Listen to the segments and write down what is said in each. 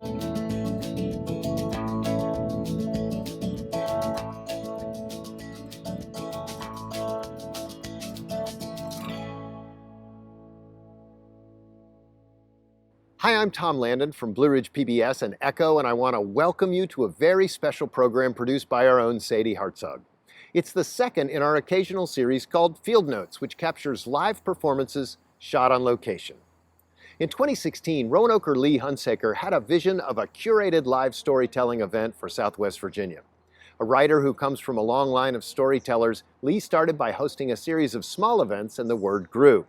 Hi, I'm Tom Landon from Blue Ridge PBS and Echo, and I want to welcome you to a very special program produced by our own Sadie Hartzog. It's the second in our occasional series called Field Notes, which captures live performances shot on location. In 2016, Roanoke Lee Hunsaker had a vision of a curated live storytelling event for Southwest Virginia. A writer who comes from a long line of storytellers, Lee started by hosting a series of small events, and the word grew.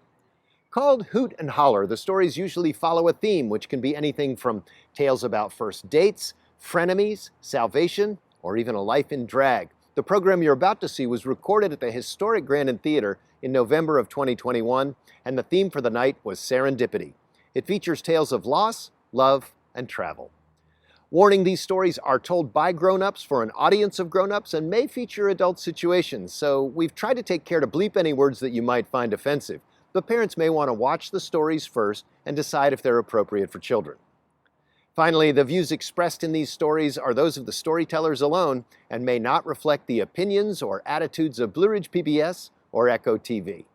Called Hoot and Holler, the stories usually follow a theme, which can be anything from tales about first dates, frenemies, salvation, or even a life in drag. The program you're about to see was recorded at the historic Grandin Theater in November of 2021, and the theme for the night was Serendipity. It features tales of loss, love, and travel. Warning, these stories are told by grown-ups for an audience of grown-ups and may feature adult situations, so we've tried to take care to bleep any words that you might find offensive. But parents may want to watch the stories first and decide if they're appropriate for children. Finally, the views expressed in these stories are those of the storytellers alone and may not reflect the opinions or attitudes of Blue Ridge PBS or Echo TV.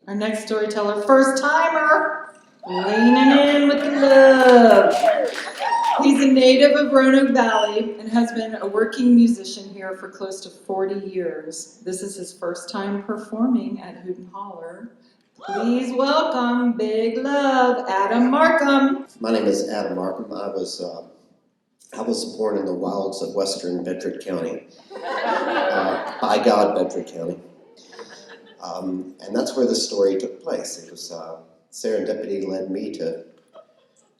Our next storyteller, first timer, leaning in with the love. He's a native of Roanoke Valley and has been a working musician here for close to 40 years. This is his first time performing at Hoot and Holler. Please welcome, big love, Adam Markham. My name is Adam Markham. I was born in the wilds of western Bedford County, by God, Bedford County. And that's where the story took place. It was serendipity led me to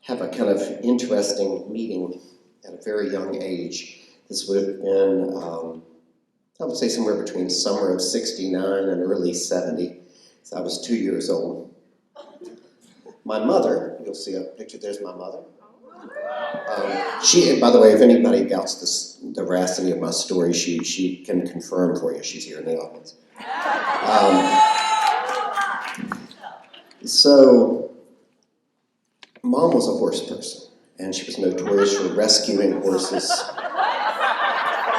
have a kind of interesting meeting at a very young age. This would have been, I would say somewhere between summer of '69 and early '70. So I was 2 years old. My mother, you'll see a picture, there's my mother. She, by the way, if anybody doubts the veracity of my story, she can confirm for you. She's here in the audience. So, Mom was a horse person, and she was notorious for rescuing horses.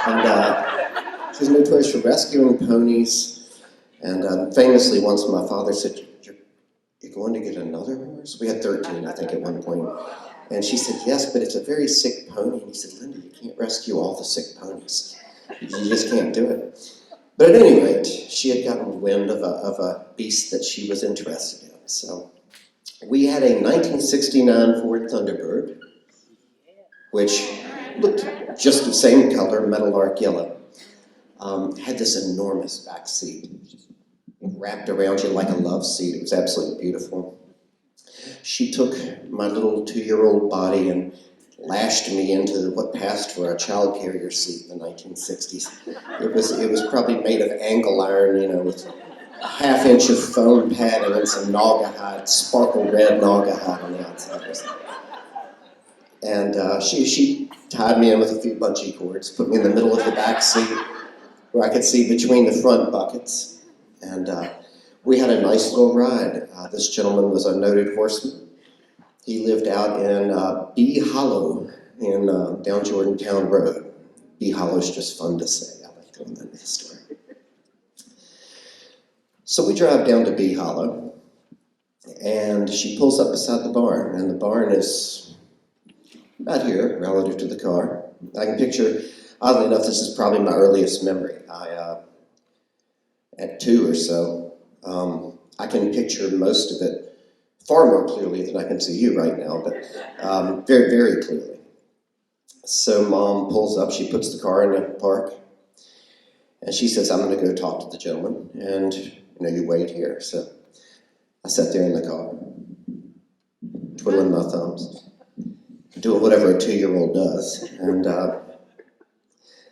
And she was notorious for rescuing ponies. And famously, once my father said, "You're going to get another horse?" We had 13, I think, at one point. And she said, "Yes, but it's a very sick pony." And he said, "Linda, you can't rescue all the sick ponies. You just can't do it." But at any rate, she had gotten wind of a beast that she was interested in. So we had a 1969 Ford Thunderbird, which looked just the same color, meadowlark yellow. Had this enormous back seat, wrapped around you like a love seat. It was absolutely beautiful. She took my little 2-year-old body and lashed me into what passed for a child carrier seat in the 1960s. It was probably made of angle iron, with a half-inch of foam padding and some naugahyde, sparkle red naugahyde on the outside. And she tied me in with a few bungee cords, put me in the middle of the back seat where I could see between the front buckets. And we had a nice little ride. This gentleman was a noted horseman. He lived out in Bee Hollow in down Jordantown Road. Bee Hollow is just fun to say. I like doing that with the story. So we drive down to Bee Hollow, and she pulls up beside the barn, and the barn is about here relative to the car. I can picture, oddly enough, this is probably my earliest memory. At 2 or so, I can picture most of it far more clearly than I can see you right now, but very, very clearly. So Mom pulls up, she puts the car in the park, and she says, "I'm going to go talk to the gentleman, and you wait here." So I sat there in the car, twiddling my thumbs, doing whatever a 2-year-old does, and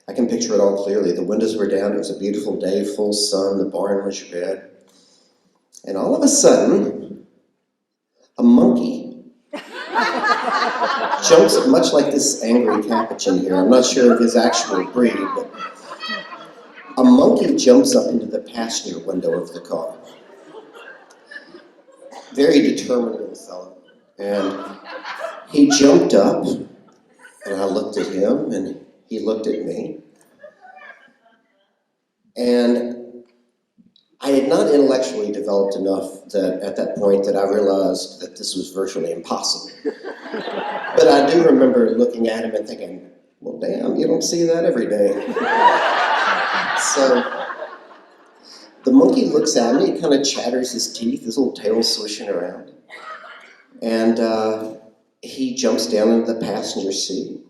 I can picture it all clearly. The windows were down, it was a beautiful day, full sun, the barn was red, and all of a sudden, a monkey jumps, much like this angry capuchin here. I'm not sure of his actual breed, but a monkey jumps up into the passenger window of the car. Very determined little fellow. And He jumped up, and I looked at him, and he looked at me. And I had not intellectually developed enough that at that point that I realized that this was virtually impossible. But I do remember looking at him and thinking, well, damn, you don't see that every day. So the monkey looks at me, kind of chatters his teeth, his little tail swishing around. And he jumps down into the passenger seat.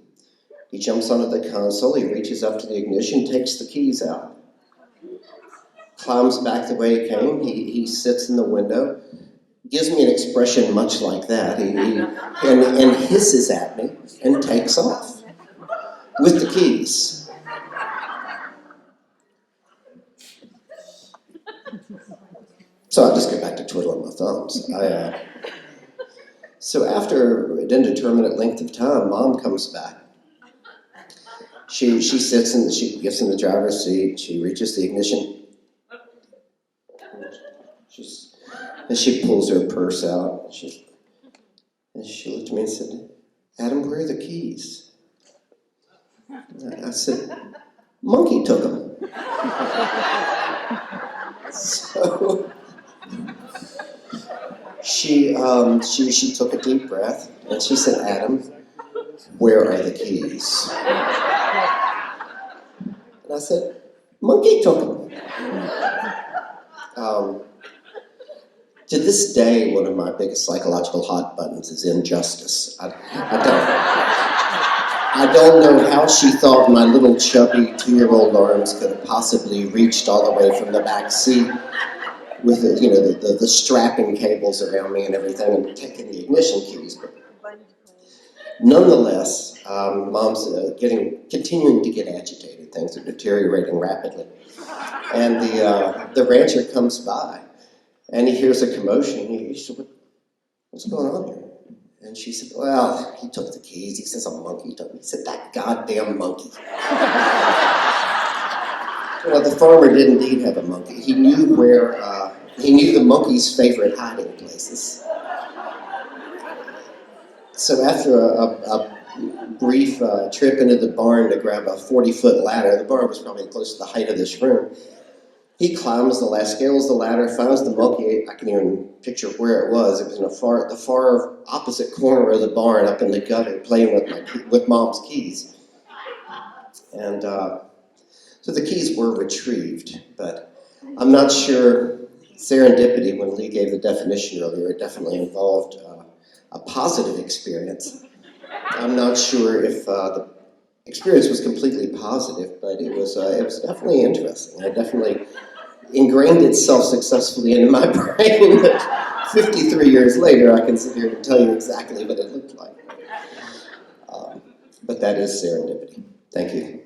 He jumps onto the console, he reaches up to the ignition, takes the keys out. Climbs back the way he came, he sits in the window, gives me an expression much like that, and hisses at me and takes off with the keys. So I just get back to twiddling my thumbs. So after an indeterminate length of time, Mom comes back. She sits and she gets in the driver's seat, she reaches the ignition. And she pulls her purse out. And she looked at me and said, Adam, where are the keys? I said, Monkey took them. So she took a deep breath and she said, Adam, where are the keys? And I said, Monkey took them. To this day, one of my biggest psychological hot buttons is injustice. I don't know how she thought my little chubby 2-year-old arms could have possibly reached all the way from the back seat with the strapping cables around me and everything and taking the ignition keys. But nonetheless, Mom's continuing to get agitated. Things are deteriorating rapidly. And the rancher comes by. And he hears a commotion. He said, what's going on here? And she said, well, he took the keys. He says a monkey took them. He said, that goddamn monkey. Well, the farmer did indeed have a monkey. He knew the monkey's favorite hiding places. So after a brief trip into the barn to grab a 40-foot ladder, the barn was probably close to the height of this room. He climbs the ladder, scales the ladder, finds the monkey. I can even picture where it was. It was in the far opposite corner of the barn, up in the gutter, playing with Mom's keys. And so the keys were retrieved, but I'm not sure. Serendipity, when Lee gave the definition earlier, it definitely involved a positive experience. I'm not sure if the experience was completely positive, but it was definitely interesting. It definitely ingrained itself successfully into my brain that 53 years later I can sit here and tell you exactly what it looked like. But that is serendipity. Thank you.